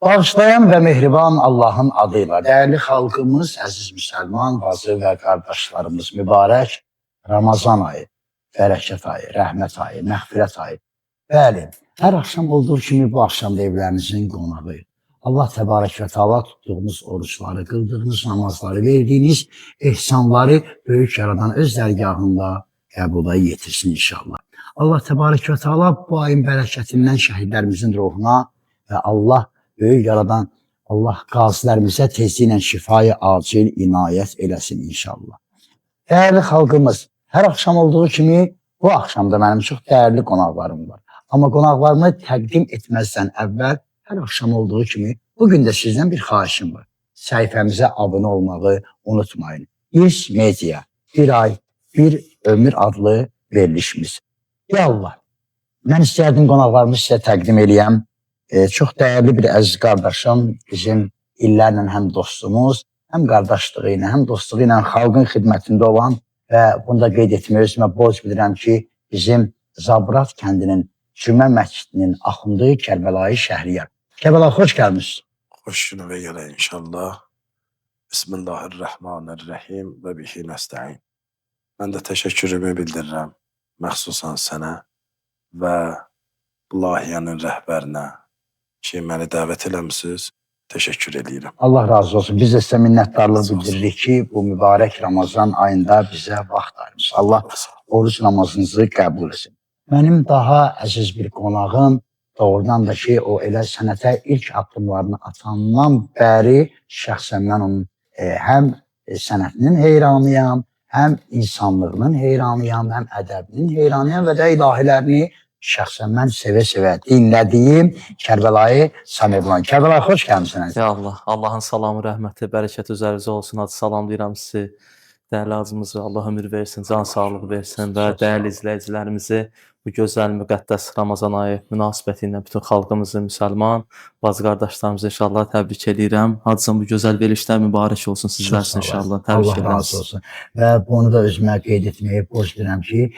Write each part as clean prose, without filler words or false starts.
Bağışlayan və mehriban Allahın adıyla dəyərli xalqımız, əziz müsəlman, bacı və qardaşlarımız, mübarək Ramazan ayı, bərəkət ayı, rəhmət ayı, məğfirət ayı. Bəli, hər axşam olduğu kimi bu axşam da evlərinizin qonağı. Allah təbarək və təala tutduğunuz oruçları, qıldığınız namazları, verdiyiniz ehsanları böyük yaradan öz dərgahında qəbula yetirsin inşallah. Allah təbarək və təala bu ayın bərəkətindən şəhidlərimizin ruhuna və Allah böyük yaradan Allah qazilərimizə tezliklə şifayı acil inayət eləsin inşallah. Dəyərli xalqımız, hər axşam olduğu kimi bu axşam da mənim çox dəyərli qonaqlarım var. Amma qonaqlarımı təqdim etməzdən əvvəl hər axşam olduğu kimi bugün də sizdən bir xahişim var. Səhifəmizə abunə olmağı unutmayın. İrs Media, bir ay, bir ömür adlı verilişimiz. Ya Allah, mən istərdim qonaqlarımı sizə təqdim eləyəm. Çox dəyərli bir əziz qardaşım, bizim illərlə həm dostumuz, həm qardaşlığı ilə, həm dostluğu ilə xalqın xidmətində olan və bunu da qeyd etməyə özümə borc bilirəm ki, bizim Zabrat kəndinin Cümə məscidinin axundu Kərbəlayı Şəhriyar. Kərbəlayı, xoş gəlmişsiniz. Xoş günə gələ inşallah. Bismillahirrahmanirrahim və bihi nəstəin. Mən də təşəkkürümü bildirirəm məxsusan sənə və bu layihənin rəhbərinə ki, məni dəvət eləmişsiniz. Təşəkkür edirəm. Allah razı olsun. Biz də sizə minnətdarlıq bildiririk ki, bu mübarək Ramazan ayında bizə vaxt ayırmış. Allah oruç namazınızı qəbul etsin. Mənim daha əziz bir qonağım doğrudan da ki, o elə sənətə ilk addımlarını atandan bəri şəxsən mən onun həm sənətinin heyranıyam, həm insanlığının heyranıyam, həm ədəbinin heyranıyam və də ilahilərini şəxsən mən sevə-sevə dinlədiyim Kərbəlayı Samirlan. Kərbəlayı, xoş gəlmişsiniz. Ya Allah, Allahın salamı, rəhməti, bərəkəti üzərinizə olsun. Hadi salamlayıram sizi. Dəyərli acımızı Allah ömür versin, can sağlığı versin və dəyərli izləyicilərimizi bu gözəl müqəddəs Ramazan ayı münasibəti ilə bütün xalqımızı, müsəlman, bacı qardaşlarımızı inşallah təbrik edirəm. Hadisən bu gözəl verilişlər mübarək olsun sizlər üçün inşallah. Təbrik edirəm. Allah razı olsun. Və bunu da özümə qeyd etməyi borc bilirəm ki,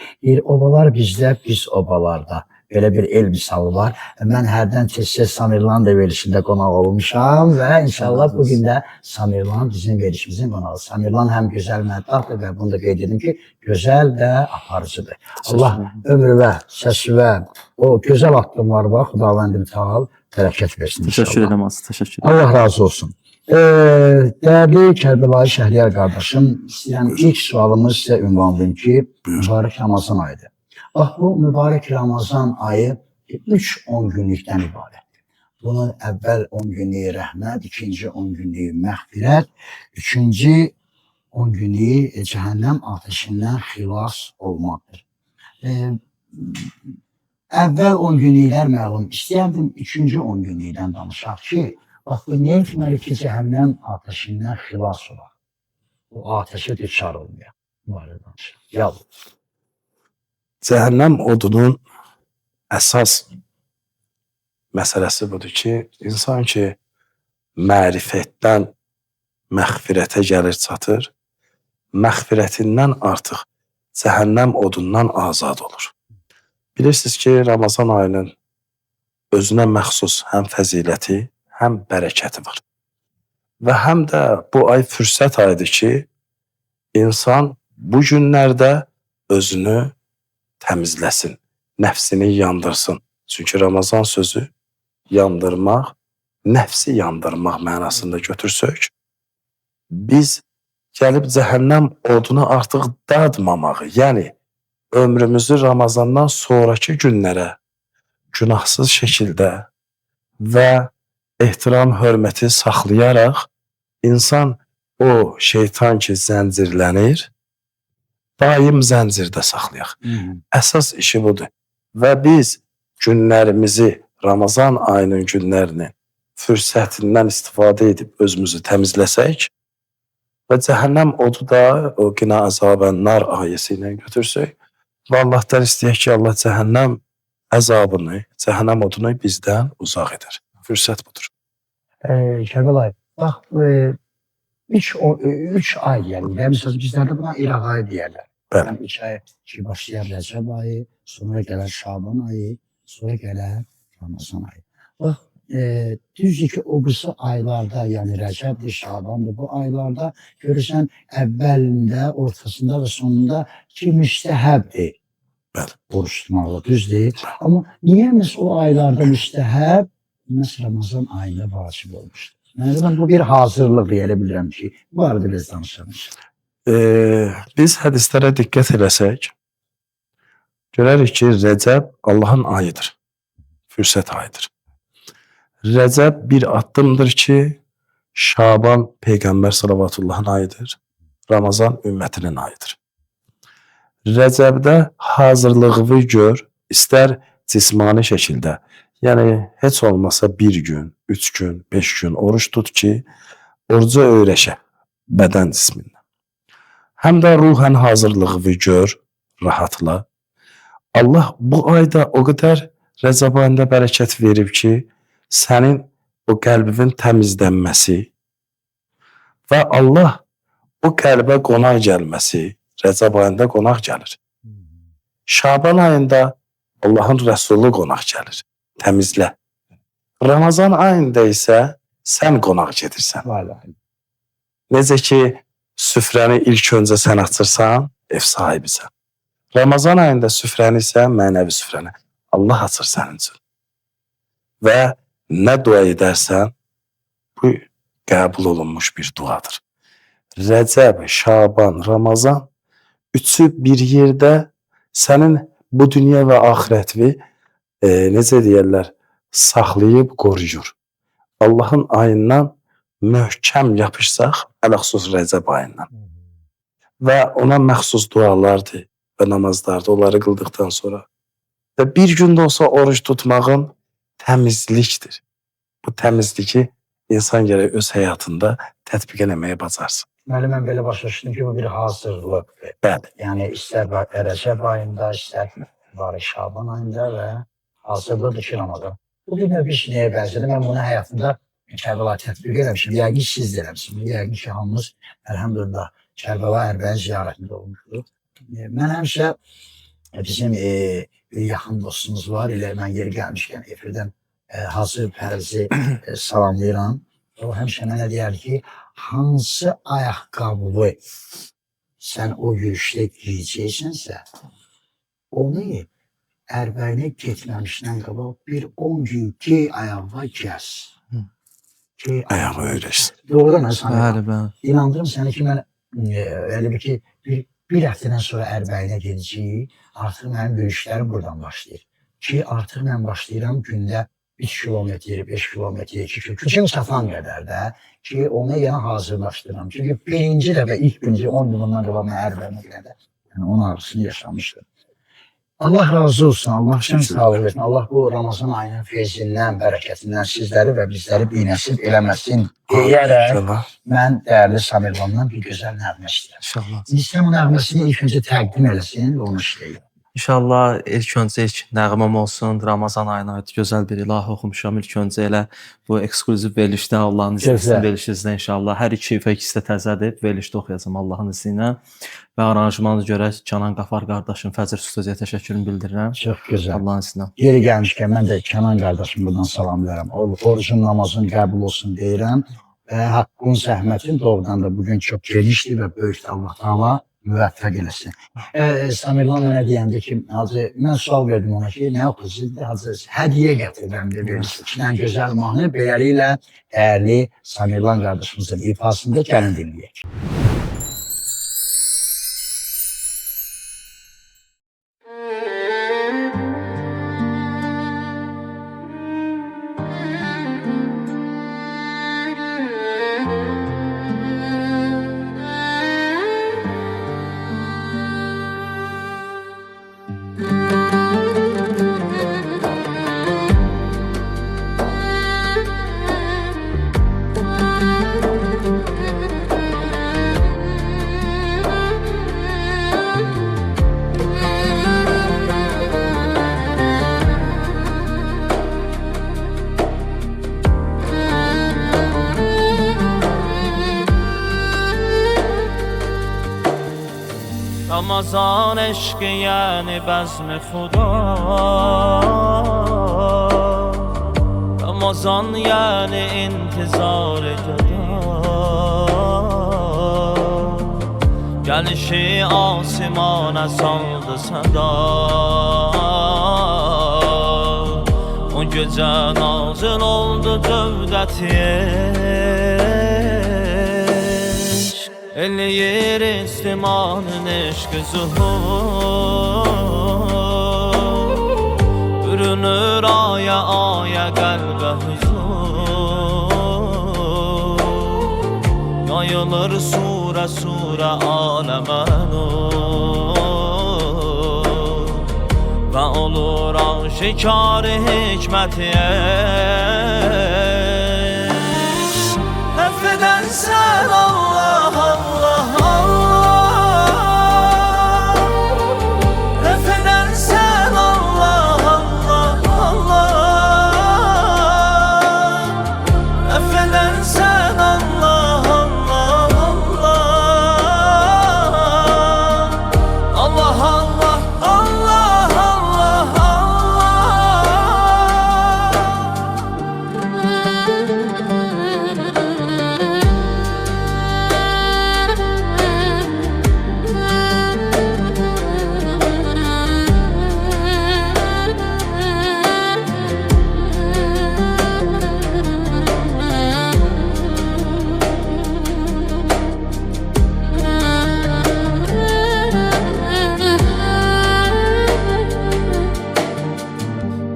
obalar bizdə, biz obalarda. Belə bir el misalı var. Mən hərdən tez-tez Samirlan da verilişində qonaq olmuşam və inşallah bugün də Samirlan bizim verilişimizin qonağı. Samirlan həm gözəl mədahdır və bunu da qeyd edim ki, gözəl də aparıcıdır. Allah ömrüvə, səsvə, o gözəl addımlar var. Xudavəndim Teala bərəkət versin inşallah. Təşəkkür edirəm, təşəkkür edirəm. Allah razı olsun. Dəyərli Kərbəlayı Şəhriyar qardaşım, istəyirəm ilk sualımız sizə ünvanlayım ki, mübarək Ramazan ayıdır. Bax, bu mübarək Ramazan ayı 3-10 günlükdən ibarətdir. Bunun əvvəl 10 günlüyü rəhmət, ikinci 10 günlüyü məğfirət, üçüncü 10 günlüyü cəhənnəm ateşindən xilas olmaqdır. Əvvəl 10 günlüklər məlum, istəyərdim üçüncü 10 günlükdən danışaq ki, bax, bu nə etməli ki, cəhənnəm ateşindən xilas olaq? O ateşə düçar olmayaq. Bu arada danışaq. Yalnız. Cəhənnəm odunun əsas məsələsi budur ki, insan ki, mərifətdən məğfirətə gəlir çatır, məğfirətindən artıq cəhənnəm odundan azad olur. Bilirsiniz ki, Ramazan ayının özünə məxsus həm fəziləti, həm bərəkəti var. Və həm də bu ay fürsət ayıdır ki, insan bu günlərdə özünü təmizləsin, nəfsini yandırsın. Çünki Ramazan sözü yandırmaq, nəfsi yandırmaq mənasında götürsək, biz gəlib cəhənnəm odunu artıq dadmamağı, yəni ömrümüzü Ramazandan sonraki günlərə günahsız şəkildə və ehtiram, hörməti saxlayaraq insan o şeytan ki zəncirlənir, daim zəncirdə saxlayaq. Əsas işi budur. Və biz günlərimizi, Ramazan ayının günlərini fürsətindən istifadə edib özümüzü təmizləsək və cəhənnəm odu da o qina əzabən nar ayəsi ilə götürsək və Allahdan istəyək ki, Allah cəhənnəm əzabını, cəhənnəm odunu bizdən uzaq edər. Fürsət budur. Kərbəlayı, bax, 3 ay deyəlim. Məsələn, bizlərdə buna İraq ayı deyərlər. Bəli. 3 ay ki, başlayar Rəcəb ayı, sonra gələr Şaban ayı, sonra gələr Ramazan ayı. Bax, düzdür ki o qısa aylarda, yəni Rəcəbdir, Şabandır, bu aylarda görürsən əvvəlində, ortasında və sonunda ki müstəhəbdir Bəli. oruç tutmağı, düzdür. Amma niyə məhz o aylarda müstəhəb, məhz Ramazan ayında vacib olmuşdur? Mən bu bir hazırlıq deyə bilirəm ki, bu arada biz danışırıq. Biz hədislərə diqqət eləsək, görərik ki, Rəcəb Allahın ayıdır, fürsət ayıdır. Rəcəb bir addımdır ki, Şaban Peyğəmbər sallavatullahın ayıdır, Ramazan ümmətinin ayıdır. Rəcəbdə hazırlığını gör, istər cismani şəkildə, yəni heç olmasa bir gün, 3 gün, 5 gün oruç tut ki, oruca öyrəşə bədən cismindən. Həm də ruhən hazırlığını gör, rahatla. Allah bu ayda o qədər Rəcəb ayında bərəkət verib ki, sənin o qəlbinin təmizlənməsi və Allah o qəlbə qonaq gəlməsi, Rəcəb ayında qonaq gəlir. Şaban ayında Allahın Rəsulu qonaq gəlir, təmizlə. Ramazan ayında isə sən qonaq gedirsən. Necə ki, süfrəni ilk öncə sən açırsan, ev sahibisən. Ramazan ayında süfrəni isə mənəvi süfrəni Allah açır sənin üçün. Və nə dua edərsən, bu qəbul olunmuş bir duadır. Rəcəb, Şaban, Ramazan üçü bir yerdə sənin bu dünya və axirətini necə deyərlər, saxlayıb qoruyur. Allahın ayından möhkəm yapışsaq, ələxsus Rəcəb ayından. Və ona məxsus dualardır və namazlardır, onları qıldıqdan sonra. Və bir gün də olsa oruç tutmağın təmizlikdir. Bu təmizliyi insan gərək öz həyatında tətbiq eləməyə bacarsın. Deməli, mən belə başa düşdüm ki, bu bir hazırlıqdır. Bəli. Yəni, istər Rəcəb ayında, istər Şaban ayında və hazırlıqdır ki, Ramazan. Bu bir növ bir nəyə bənzədir. Mən bunu həyatımda Kərbəla tətbiq eləmişim. Yəqin siz də eləmişsiniz. Yəqin ki, hamımız, əlhəmdülillah, Kərbəla Ərbəyin ziyarətində olmuşdur. Mən həmişə bizim yaxın dostumuz var, elə mən yeri gəlmişkən efirdən Hacı Pərzi salamlayıram. O həmişə mənə deyər ki, hansı ayaqqabı sən o yürüşdə giyəcəksənsə, onu Ərbəyinə getməmişdən qabaq bir 10 gün gey ayağa gəz. Ayağı öyrəşsin. Doğrudan Həsən. Bəli. İnandırım səni ki, mən elə bir ki, bir həftədən sonra Ərbəyinə gedəcəyik, artıq mənim yürüşlərim buradan başlayır. Ki, artıq mən başlayıram gündə 3 kilometr, 5 kilometr, 2 kilometr, gücüm çatan qədər də ki, ona yana hazırlaşdıram. Çünki birinci dəfə ilk güncə 10 gün bundan qabaq mən Ərbəyinə gedəndə, yəni onun ağrısını yaşamışdım. Allah razı olsun, Allah şən sağlıq versin. Allah bu Ramazan ayının feyzindən, bərəkətindən sizləri və bizləri binəsib eləməsin deyərək mən dəyərli Samirvandan bir gözəl nəğmə istəyirəm. İnşallah. İstəyirəm o nəğməsini ilk öncə təqdim eləsin və onu işləyir. İnşallah ilk nəğməm olsun. Ramazan ayına aid gözəl bir ilahi oxumuşam. İlk öncə elə bu eksklüziv verilişdə Allah'ın izni verilişinizdə inşallah. Hər iki ikisi də təzədir. Verilişdə oxuyacağım Allah'ın izni ilə. Və aranjmanı görə Kənan Qafar qardaşım Fəzr Stüdiyoya təşəkkürümü bildirirəm. Çox gözəl. Allah'ın izni ilə. Yeri gəlmişkən mən də Kənan qardaşım buradan salamlayıram. Orucun, namazın qəbul olsun deyirəm. Və haqqın, zəhmətin doğrudan da bugün çox genişdir və böyükdür. Allah Taala müvəffəq eləsin. Samirlan mənə deyəndə ki, Hacı, mən sual verdim ona ki, nə oxuyacaq? Hacı, hədiyyə gətirəm də verirsin. İçindən gözəl mahnı, beləliklə dəyərli Samirlan qardaşımızın ifasında gəlin dinləyək. رمضان عشق یعنی بزم خدا، Ramazan yani intizar geda, gelişi asimana saldı sada. O gece nazil oldu cövdetiyeş, eləyir istimanın eşqi zuhur. Bürünür aya aya qəlbə huzur, yayılır surə surə aləmə nur, və olur aşikar-ı hikməti eş. Əfv edərsən Allah Allah Allah, əfv edərsən Allah Allah Allah, əfv edərsən Allah Allah Allah, Allah Allah Allah Allah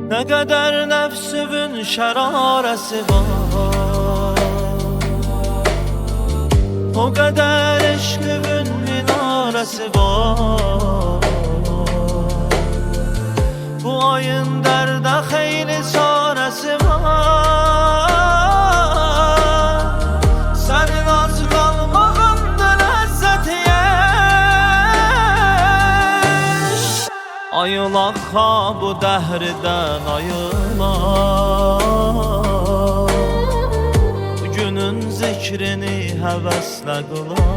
Ne kadar nefsümün şərarəsi var, o kadar eşqümün minarəsi var. Bu ayın dərdə xeyli çarəsi var, sənin ac qalmağındır ləzzəti eş. Ayılaq ha bu dəhrdən ayılaq, bugünün zikrini həvəslə qılaq.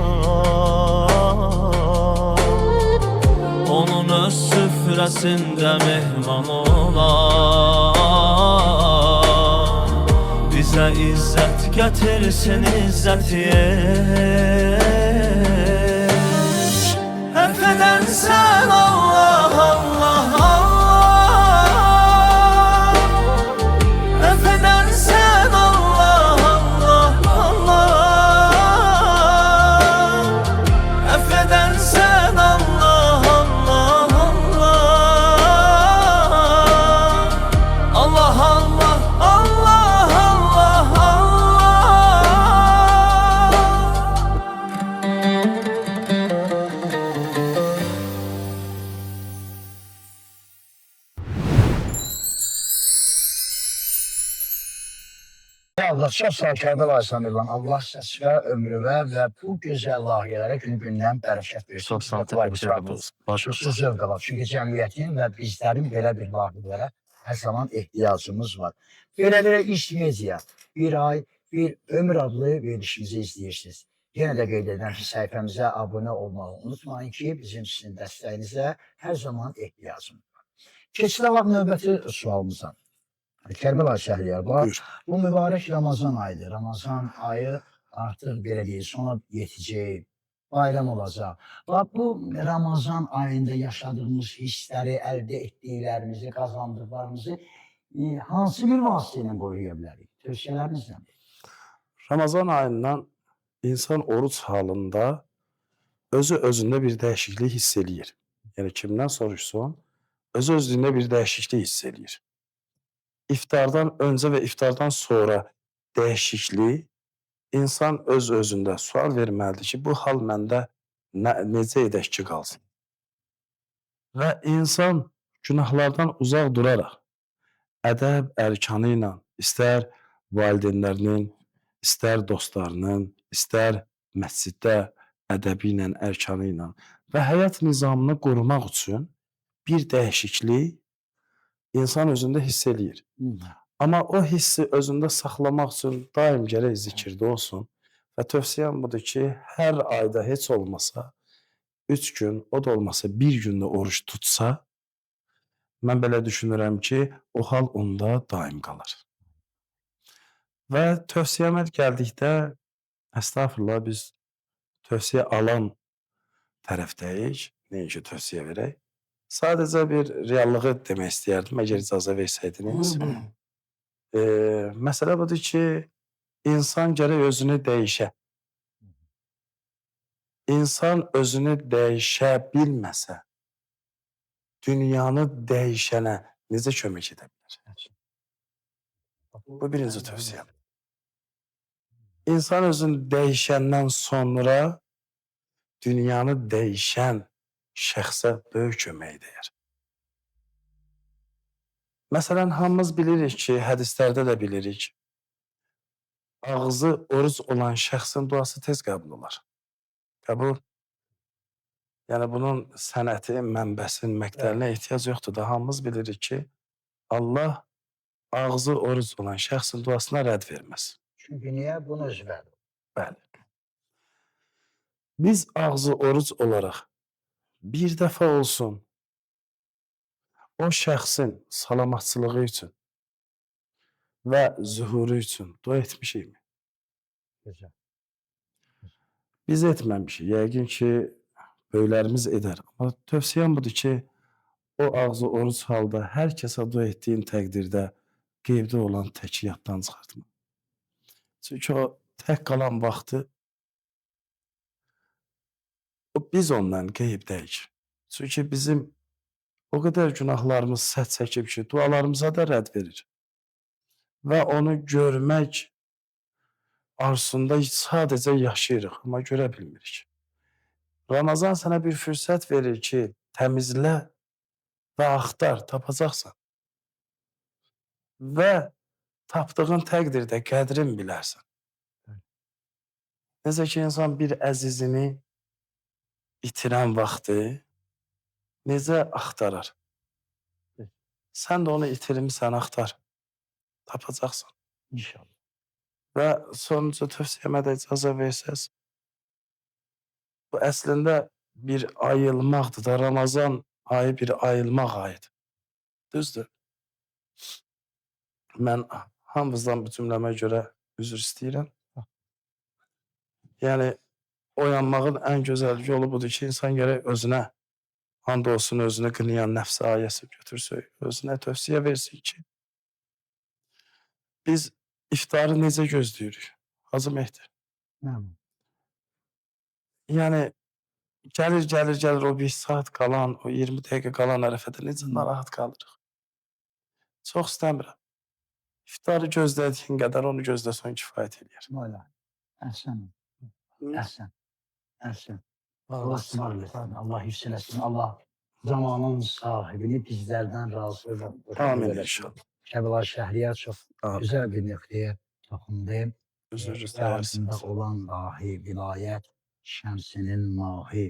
Onun öz süfrəsində mehman olaq, bizə izzət gətirsin izzəti eş. Əfv edərsən Allah Allah Allah, əfv edərsən Allah Allah Allah, əfv edərsən Allah Allah Allah, Allah Allah Allah Allah Allah. Allah çox sağ ol Kərbəlayı Samirlan. Allah səsvə, ömrüvə və bu gözəl layihələrə günü-gündən bərəkət versin. Çox sağ ol, təşəkkür ederiz. Xüsusi zövq alaq. Çünki cəmiyyətin və bizlərin belə bir layihələrə hər zaman ehtiyacımız var. Beləliklə İş Media bir ay, bir ömür adlı verilişimizi izləyirsiniz. Yenə də qeyd edirəm ki, səhifəmizə abunə olmağı unutmayın ki, bizim sizin dəstəyinizə hər zaman ehtiyacımız var. Keçirilək növbəti sualımıza. Kərbəlayı Şəhriyar, Buyur. bu mübarək Ramazan ayıdır. Ramazan ayı artıq belə deyil, sona yetəcək, bayram olacaq. Bax, bu Ramazan ayında yaşadığımız hissləri, əldə etdiklərimizi, qazandıqlarımızı hansı bir vasitə ilə qoruya bilərik? Tövsiyələriniz nədir? Ramazan ayından insan oruç halında özü-özündə bir dəyişiklik hiss eləyir. Yəni kimdən soruşsun, özü-özlüyündə bir dəyişiklik hiss eləyir. İftardan öncə və iftardan sonra dəyişiklik insan öz-özündə sual verməlidir ki, bu hal məndə necə edək ki, qalsın? Və insan günahlardan uzaq duraraq ədəb ərkanı ilə istər valideynlərinin, istər dostlarının, istər məsciddə ədəbi ilə, ərkanı ilə və həyat nizamını qorumaq üçün bir dəyişiklik insan özündə hiss eləyir. Amma o hissi özündə saxlamaq üçün daim gərək zikirdə olsun və tövsiyəm budur ki, hər ayda heç olmasa 3 gün, o da olmasa 1 gündə oruç tutsa, mən belə düşünürəm ki, o hal onda daim qalar. Və tövsiyəmə gəldikdə, əstəğfurullah, biz tövsiyə alan tərəfdəyik, nəinki tövsiyə verək. Sadəcə bir reallığı demək istəyərdim, əgər icazə versəydiniz. Məsələ budur ki, insan gərək özünü dəyişə. İnsan özünü dəyişə bilməsə, dünyanı dəyişənə necə kömək edə bilər? Bu birinci tövsiyəm. İnsan özünü dəyişəndən sonra dünyanı dəyişən şəxsə böyük kömək edər. Məsələn, hamımız bilirik ki, hədislərdə də bilirik, ağzı oruc olan şəxsin duası tez qəbul olar. Qəbul. Yəni, bunun sənəti, mənbəsin, məqtəlinə ehtiyac yoxdur da. Hamımız bilirik ki, Allah ağzı oruc olan şəxsin duasına rədd verməz. Çünki niyə? Bunu özü verir. Bəli. Biz ağzı oruc olaraq bir dəfə olsun o şəxsin salamatçılığı üçün və zühuru üçün dua etmişikmi? Güzel. Biz etməmişik. Yəqin ki, böyüklərimiz edər. Amma tövsiyəm budur ki, o ağzı oruc halda hər kəsə dua etdiyin təqdirdə qeybdə olan təki yaddan çıxartma. Çünki o tək qalan vaxtı biz ondan qeybdəyik. Çünki bizim o qədər günahlarımız səhv çəkib ki, dualarımıza da rədd verir. Və onu görmək arzusunda sadəcə yaşayırıq, amma görə bilmirik. Ramazan sənə bir fürsət verir ki, təmizlə və axtar, tapacaqsan. Və tapdığın təqdirdə qədrin bilərsən. Necə ki, insan bir əzizini itirən vaxtı necə axtarar? Sən də onu itirmisən, axtar. Tapacaqsan. İnşallah. Və sonuncu tövsiyəmə də icazə versəz, bu əslində bir ayılmaqdır da, Ramazan ayı bir ayılmaq ayıdır. Düzdür. Mən hamınızdan bu cümləmə görə üzr istəyirəm. Yəni, oyanmağın ən gözəl yolu budur ki, insan gərək özünə, and olsun özünü qınayan nəfsə ayəsi götürsün, özünə tövsiyə versin ki, biz iftarı necə gözləyirik? Hacı Mehdi. Məmnun. Yəni, gəlir o 1 saat qalan, o 20 dəqiqə qalan ərəfədə necə narahat qalırıq? Çox istəmirəm. İftarı gözlədiyin qədər onu gözləsən kifayət edir. Valla. Əhsən. Əhsən. Əhsən. Allah ısmarlasın. Allah hifzələsin. Allah zamanın sahibini bizlərdən razı və Amin inşallah. Kəbəlar Şəhriyar çox gözəl bir nöqtəyə toxundu. Üzrünüzdə olan dahi vilayət şəmsinin mahi.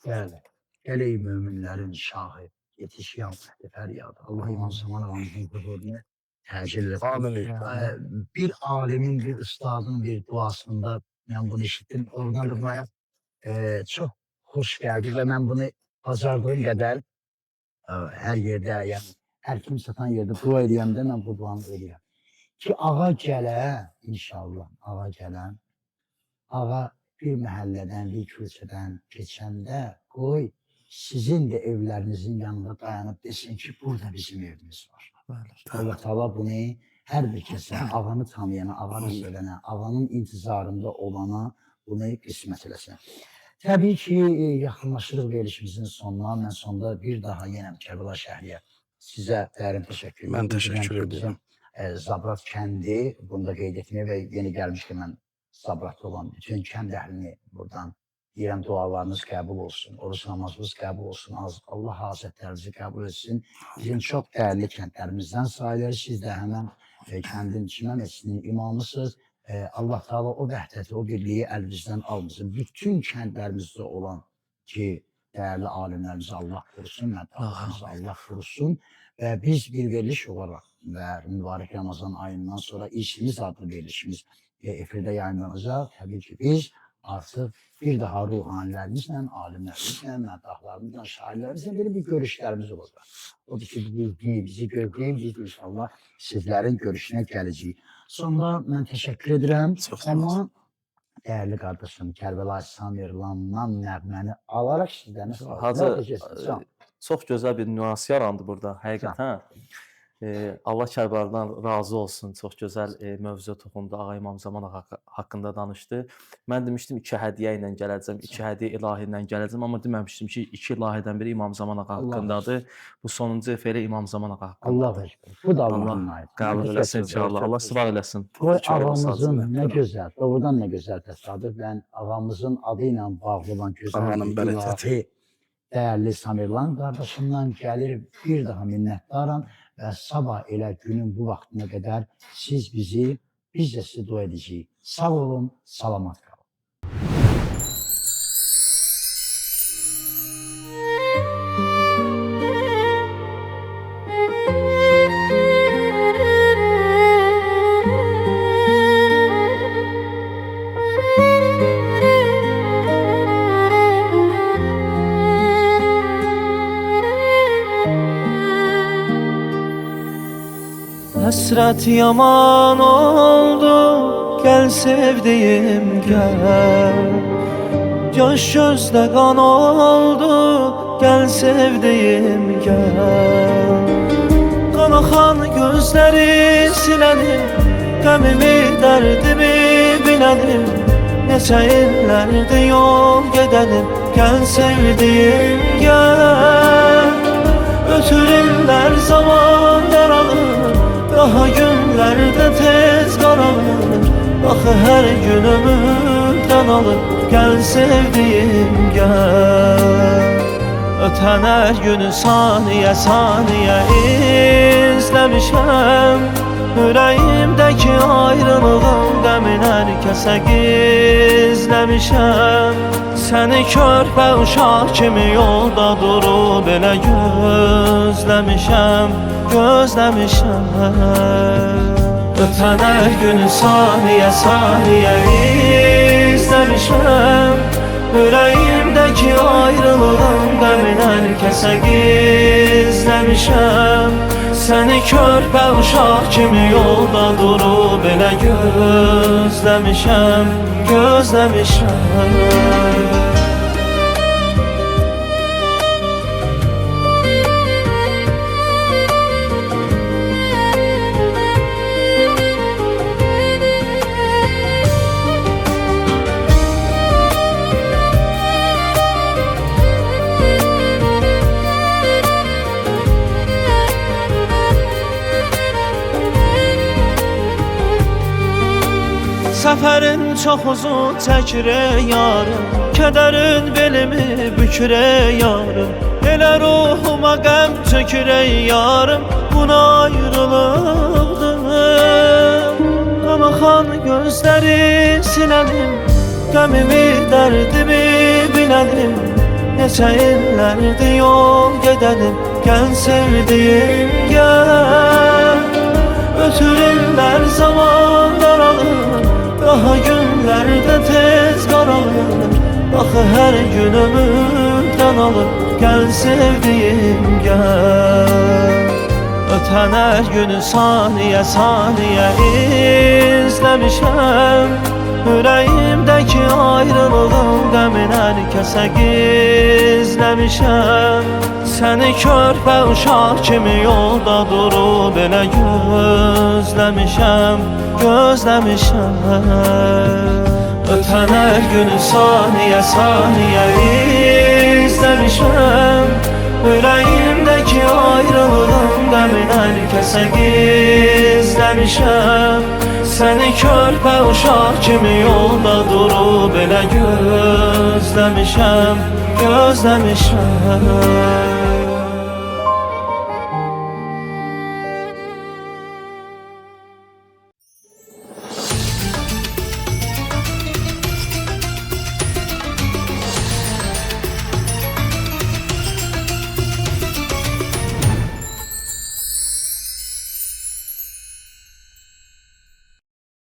Bəli. Gələk möminlərin şahı. Yetiş yanməhdi fəryadı. Allah İmam Zaman ağamızın huzurunu təcil etsin. Bir alimin, bir ustadın bir duasında mən bunu eşitdim. Oradan da bana çox xoş gəldi və mən bunu bacardığım qədər hər yerdə, yəni hər kim satan yerdə dua edəndə mən bu duanı edəyəm. Ki, ağa gələ, inşallah, ağa gələn, ağa bir məhəllədən, bir kürsədən keçəndə qoy sizin də evlərinizin yanında dayanıb desin ki, burada bizim evimiz var. Allah Teala bunu hər bir kəsə, ağanı tanıyana, ağanı sevənə, ağanın intizarında olana bunu qismət eləsin. Təbii ki, yaxınlaşırıq verilişimizin sonuna. Mən sonda bir daha yenə Kərbəla Şəhriyə sizə dərin təşəkkür edirəm. Mən təşəkkür edirəm. Zabrat kəndi, bunu da qeyd etməyə və yeni gəlmişkən mən Zabratda olan bütün kənd əhlini buradan deyirəm, dualarınız qəbul olsun, oruç namazınız qəbul olsun, Allah hazretlərinizi qəbul etsin. Bizim çox dəyərli kəndlərimizdən sayılır, siz də həmən kəndin içmə məscidinin imamısınız. Allah Teala o vəhdəti, o birliyi əlinizdən almasın. Bütün kəndlərimizdə olan ki, dəyərli alimlərimizi Allah korusun, mədələrimizi Allah korusun və biz bir veriliş olaraq və mübarək Ramazan ayından sonra işimiz adlı verilişimiz efirdə yayınlanacaq. Təbii ki, biz artıq bir daha ruhanilərimizlə, alimlərimizlə, məddahlarımızla, şairlərimizlə belə bir görüşlərimiz olacaq. Odur ki, bizi gözləyib, biz inşallah sizlərin görüşünə gələcəyik. Sonra mən təşəkkür edirəm. Çox Amma dəyərli qardaşım Kərbəlayı Samirlandan nəğməni alaraq sizdən Hacı, çox gözəl bir nüans yarandı burada, həqiqətən. Allah Kərbəlayıdan razı olsun. Çox gözəl mövzuya toxundu. Ağa İmam Zaman ağa haqqında danışdı. Mən demişdim 2 hədiyyə ilə gələcəm, 2 hədiyyə ilahi ilə gələcəm, amma deməmişdim ki, 2 ilahiden biri İmam Zaman ağa haqqındadır. Bu sonuncu eferi İmam Zaman ağa haqqındadır. Allah rəhmət. Bu da Allahın ayıdır. Qəbul eləsin inşallah. Allah sıvaq eləsin. Qoy ağamızın nə gözəl, doğrudan nə gözəl təsadüf. Mən ağamızın adı ilə bağlı olan Ağanın gözəl bərəkəti. ilahi dəyərli Samirlan qardaşımdan gəlir. Bir daha minnətdaram və sabah elə günün bu vaxtına qədər siz bizi, biz də sizi dua edəcəyik. Sağ olun, salamat qalın. Həsrət yaman oldu, gəl sevdiyim gəl. Yaş gözdə qan oldu, gəl sevdiyim gəl. Qanaxan gözləri silənim, qəmimi, dərdimi bilənim. Neçə illərdir yol gedənim, gəl sevdiyim gəl. Ötürürlər zaman daralır, daha günlərdə tez qaralır. Baxı hər gün ömürdən alır, gəl sevdiyim gəl. Ötən hər günü saniyə saniyə izləmişəm. Ürəyimdəki ayrılığın qəmin hər kəsə gizləmişəm. Səni körpə uşaq kimi yolda durub elə gözləmişəm, gözləmişəm. Ötən hər günü saniyə saniyə izləmişəm. Ürəyimdəki ayrılığın qəmin hər kəsə gizləmişəm. Səni körpə uşaq kimi yolda durub elə gözləmişəm, gözləmişəm. Səfərin çox uzun çəkir yarım, kədərin belimi bükür yarım. Elə ruhuma qəm çökür yarım, buna ayrılıqdır. Qanaxan gözləri silənim, qəmimi, dərdimi bilənim. Neçə illərdir yol gedənim, gəl sevdiyim gəl. Ötürürlər zaman daralır, daha günlərdə tez qaralır. Baxı hər gün ömürdən alır, gəl sevdiyim gəl. Ötən hər günü saniyə saniyə izləmişəm. Ürəyimdəki ayrılığın qəmin hər kəsə gizləmişəm. Səni körpə uşaq kimi yolda durub elə gözləmişəm, gözləmişəm. Ötən hər günü saniyə saniyə izləmişəm. Ürəyimdəki ayrılığın qəmin hər kəsə gizləmişəm. Səni körpə uşaq kimi yolda durub elə gözləmişəm, gözləmişəm.